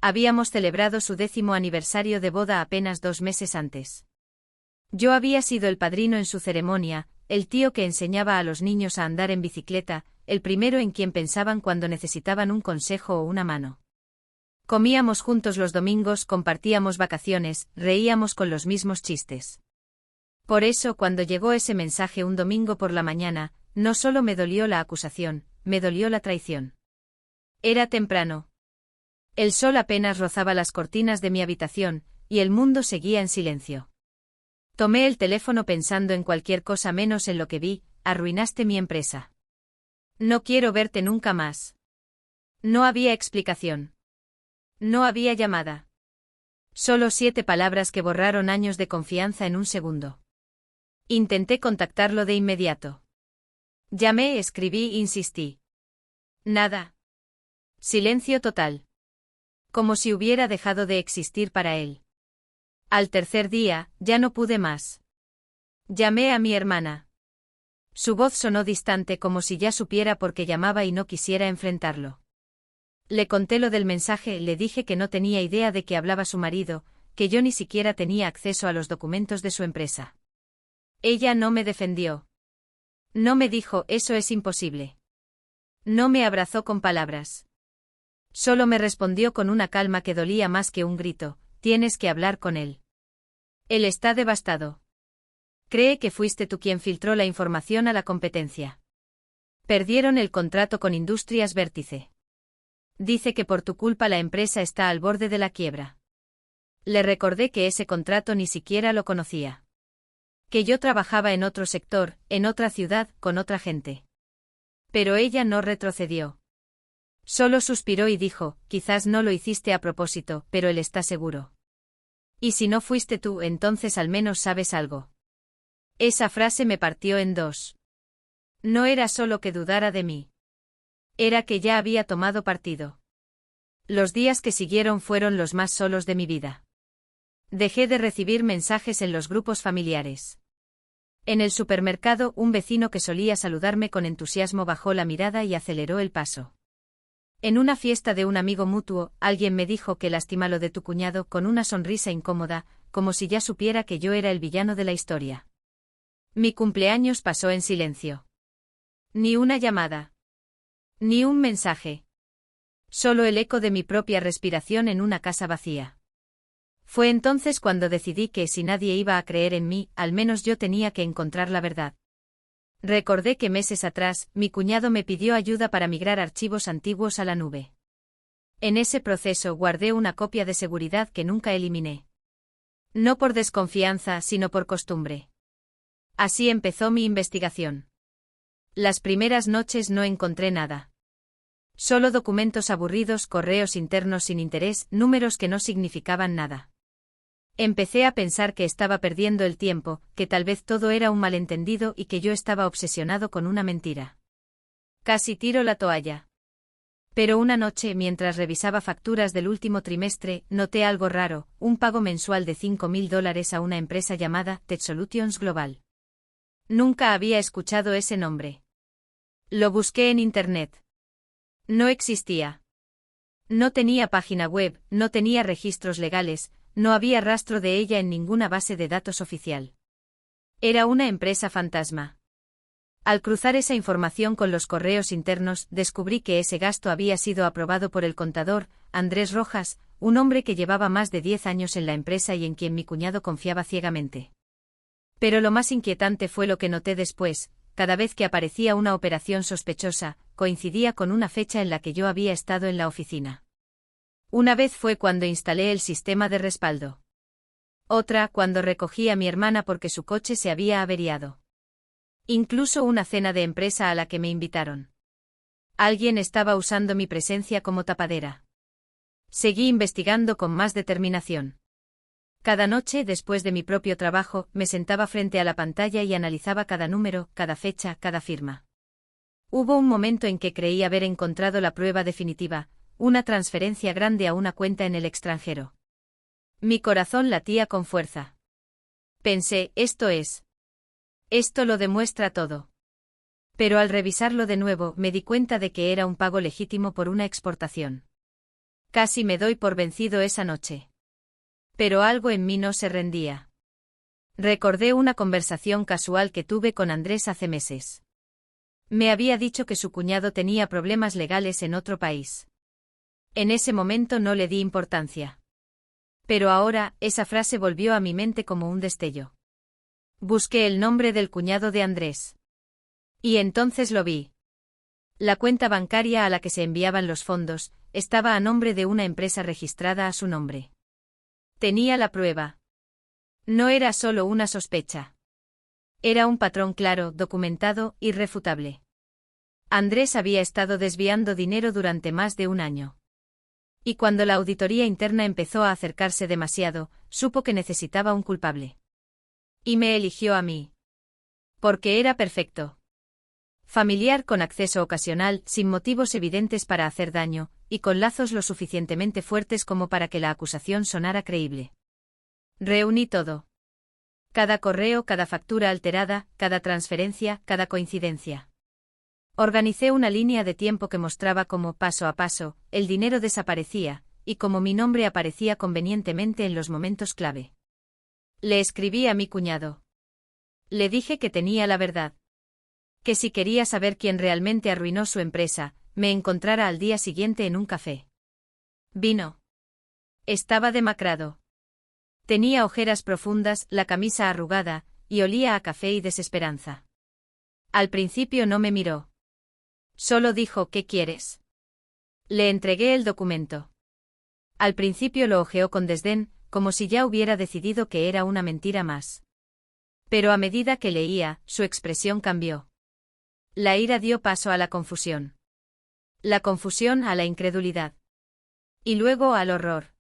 Habíamos celebrado su 10º aniversario de boda apenas 2 meses antes. Yo había sido el padrino en su ceremonia, el tío que enseñaba a los niños a andar en bicicleta, el primero en quien pensaban cuando necesitaban un consejo o una mano. Comíamos juntos los domingos, compartíamos vacaciones, reíamos con los mismos chistes. Por eso, cuando llegó ese mensaje un domingo por la mañana, no solo me dolió la acusación, me dolió la traición. Era temprano. El sol apenas rozaba las cortinas de mi habitación, y el mundo seguía en silencio. Tomé el teléfono pensando en cualquier cosa menos en lo que vi: arruinaste mi empresa. No quiero verte nunca más. No había explicación. No había llamada. Solo 7 palabras que borraron años de confianza en un segundo. Intenté contactarlo de inmediato. Llamé, escribí, insistí. Nada. Silencio total. Como si hubiera dejado de existir para él. Al tercer día, ya no pude más. Llamé a mi hermana. Su voz sonó distante, como si ya supiera por qué llamaba y no quisiera enfrentarlo. Le conté lo del mensaje, le dije que no tenía idea de qué hablaba su marido, que yo ni siquiera tenía acceso a los documentos de su empresa. Ella no me defendió. No me dijo: eso es imposible. No me abrazó con palabras. Solo me respondió con una calma que dolía más que un grito: tienes que hablar con él. Él está devastado. Cree que fuiste tú quien filtró la información a la competencia. Perdieron el contrato con Industrias Vértice. Dice que por tu culpa la empresa está al borde de la quiebra. Le recordé que ese contrato ni siquiera lo conocía. Que yo trabajaba en otro sector, en otra ciudad, con otra gente. Pero ella no retrocedió. Solo suspiró y dijo: quizás no lo hiciste a propósito, pero él está seguro. Y si no fuiste tú, entonces al menos sabes algo. Esa frase me partió en dos. No era solo que dudara de mí. Era que ya había tomado partido. Los días que siguieron fueron los más solos de mi vida. Dejé de recibir mensajes en los grupos familiares. En el supermercado, un vecino que solía saludarme con entusiasmo bajó la mirada y aceleró el paso. En una fiesta de un amigo mutuo, alguien me dijo: qué lástima lo de tu cuñado, con una sonrisa incómoda, como si ya supiera que yo era el villano de la historia. Mi cumpleaños pasó en silencio. Ni una llamada. Ni un mensaje. Solo el eco de mi propia respiración en una casa vacía. Fue entonces cuando decidí que, si nadie iba a creer en mí, al menos yo tenía que encontrar la verdad. Recordé que meses atrás, mi cuñado me pidió ayuda para migrar archivos antiguos a la nube. En ese proceso guardé una copia de seguridad que nunca eliminé. No por desconfianza, sino por costumbre. Así empezó mi investigación. Las primeras noches no encontré nada. Solo documentos aburridos, correos internos sin interés, números que no significaban nada. Empecé a pensar que estaba perdiendo el tiempo, que tal vez todo era un malentendido y que yo estaba obsesionado con una mentira. Casi tiro la toalla. Pero una noche, mientras revisaba facturas del último trimestre, noté algo raro: un pago mensual de $5.000 a una empresa llamada Tech Solutions Global. Nunca había escuchado ese nombre. Lo busqué en Internet. No existía. No tenía página web, no tenía registros legales, no había rastro de ella en ninguna base de datos oficial. Era una empresa fantasma. Al cruzar esa información con los correos internos, descubrí que ese gasto había sido aprobado por el contador, Andrés Rojas, un hombre que llevaba más de 10 años en la empresa y en quien mi cuñado confiaba ciegamente. Pero lo más inquietante fue lo que noté después: cada vez que aparecía una operación sospechosa, coincidía con una fecha en la que yo había estado en la oficina. Una vez fue cuando instalé el sistema de respaldo. Otra, cuando recogí a mi hermana porque su coche se había averiado. Incluso una cena de empresa a la que me invitaron. Alguien estaba usando mi presencia como tapadera. Seguí investigando con más determinación. Cada noche, después de mi propio trabajo, me sentaba frente a la pantalla y analizaba cada número, cada fecha, cada firma. Hubo un momento en que creí haber encontrado la prueba definitiva: una transferencia grande a una cuenta en el extranjero. Mi corazón latía con fuerza. Pensé: esto lo demuestra todo. Pero al revisarlo de nuevo, me di cuenta de que era un pago legítimo por una exportación. Casi me doy por vencido esa noche. Pero algo en mí no se rendía. Recordé una conversación casual que tuve con Andrés hace meses. Me había dicho que su cuñado tenía problemas legales en otro país. En ese momento no le di importancia. Pero ahora, esa frase volvió a mi mente como un destello. Busqué el nombre del cuñado de Andrés. Y entonces lo vi. La cuenta bancaria a la que se enviaban los fondos estaba a nombre de una empresa registrada a su nombre. Tenía la prueba. No era solo una sospecha. Era un patrón claro, documentado, irrefutable. Andrés había estado desviando dinero durante más de un año. Y cuando la auditoría interna empezó a acercarse demasiado, supo que necesitaba un culpable. Y me eligió a mí. Porque era perfecto. Familiar con acceso ocasional, sin motivos evidentes para hacer daño, y con lazos lo suficientemente fuertes como para que la acusación sonara creíble. Reuní todo. Cada correo, cada factura alterada, cada transferencia, cada coincidencia. Organicé una línea de tiempo que mostraba cómo, paso a paso, el dinero desaparecía, y cómo mi nombre aparecía convenientemente en los momentos clave. Le escribí a mi cuñado. Le dije que tenía la verdad. Que si quería saber quién realmente arruinó su empresa, me encontrara al día siguiente en un café. Vino. Estaba demacrado. Tenía ojeras profundas, la camisa arrugada, y olía a café y desesperanza. Al principio no me miró. Solo dijo: ¿qué quieres? Le entregué el documento. Al principio lo hojeó con desdén, como si ya hubiera decidido que era una mentira más. Pero a medida que leía, su expresión cambió. La ira dio paso a la confusión. La confusión a la incredulidad. Y luego al horror.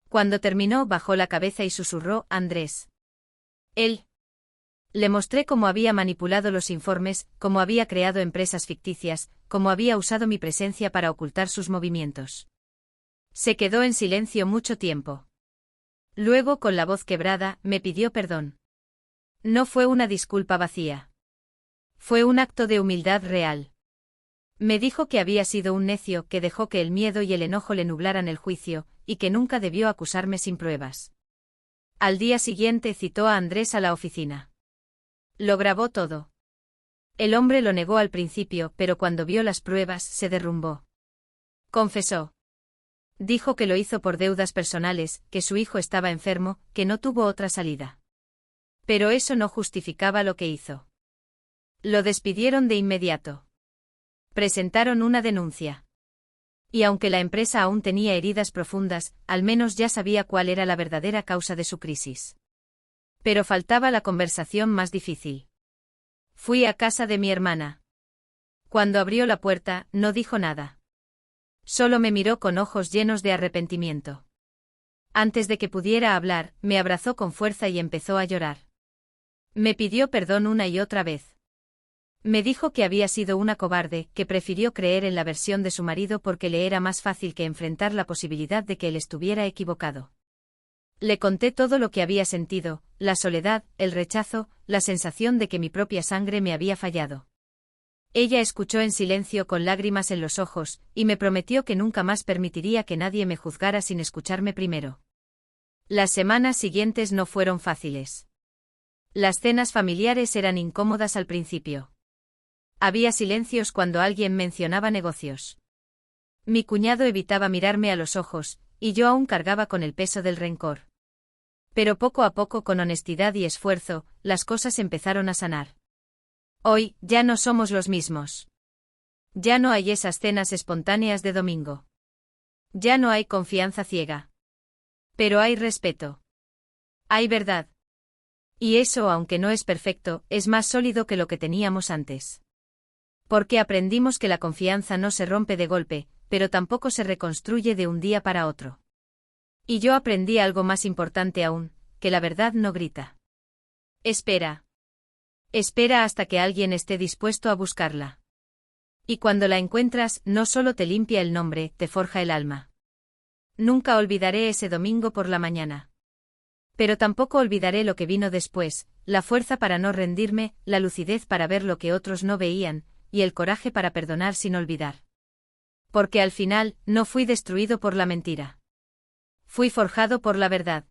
Cuando terminó, bajó la cabeza y susurró: Andrés. Él. Le mostré cómo había manipulado los informes, cómo había creado empresas ficticias, cómo había usado mi presencia para ocultar sus movimientos. Se quedó en silencio mucho tiempo. Luego, con la voz quebrada, me pidió perdón. No fue una disculpa vacía. Fue un acto de humildad real. Me dijo que había sido un necio, que dejó que el miedo y el enojo le nublaran el juicio, y que nunca debió acusarme sin pruebas. Al día siguiente citó a Andrés a la oficina. Lo grabó todo. El hombre lo negó al principio, pero cuando vio las pruebas, se derrumbó. Confesó. Dijo que lo hizo por deudas personales, que su hijo estaba enfermo, que no tuvo otra salida. Pero eso no justificaba lo que hizo. Lo despidieron de inmediato. Presentaron una denuncia. Y aunque la empresa aún tenía heridas profundas, al menos ya sabía cuál era la verdadera causa de su crisis. Pero faltaba la conversación más difícil. Fui a casa de mi hermana. Cuando abrió la puerta, no dijo nada. Solo me miró con ojos llenos de arrepentimiento. Antes de que pudiera hablar, me abrazó con fuerza y empezó a llorar. Me pidió perdón una y otra vez. Me dijo que había sido una cobarde, que prefirió creer en la versión de su marido porque le era más fácil que enfrentar la posibilidad de que él estuviera equivocado. Le conté todo lo que había sentido, la soledad, el rechazo, la sensación de que mi propia sangre me había fallado. Ella escuchó en silencio con lágrimas en los ojos, y me prometió que nunca más permitiría que nadie me juzgara sin escucharme primero. Las semanas siguientes no fueron fáciles. Las cenas familiares eran incómodas al principio. Había silencios cuando alguien mencionaba negocios. Mi cuñado evitaba mirarme a los ojos, y yo aún cargaba con el peso del rencor. Pero poco a poco, con honestidad y esfuerzo, las cosas empezaron a sanar. Hoy, ya no somos los mismos. Ya no hay esas cenas espontáneas de domingo. Ya no hay confianza ciega. Pero hay respeto. Hay verdad. Y eso, aunque no es perfecto, es más sólido que lo que teníamos antes. Porque aprendimos que la confianza no se rompe de golpe, pero tampoco se reconstruye de un día para otro. Y yo aprendí algo más importante aún, que la verdad no grita. Espera. Espera hasta que alguien esté dispuesto a buscarla. Y cuando la encuentras, no solo te limpia el nombre, te forja el alma. Nunca olvidaré ese domingo por la mañana. Pero tampoco olvidaré lo que vino después, la fuerza para no rendirme, la lucidez para ver lo que otros no veían, y el coraje para perdonar sin olvidar. Porque al final, no fui destruido por la mentira. Fui forjado por la verdad.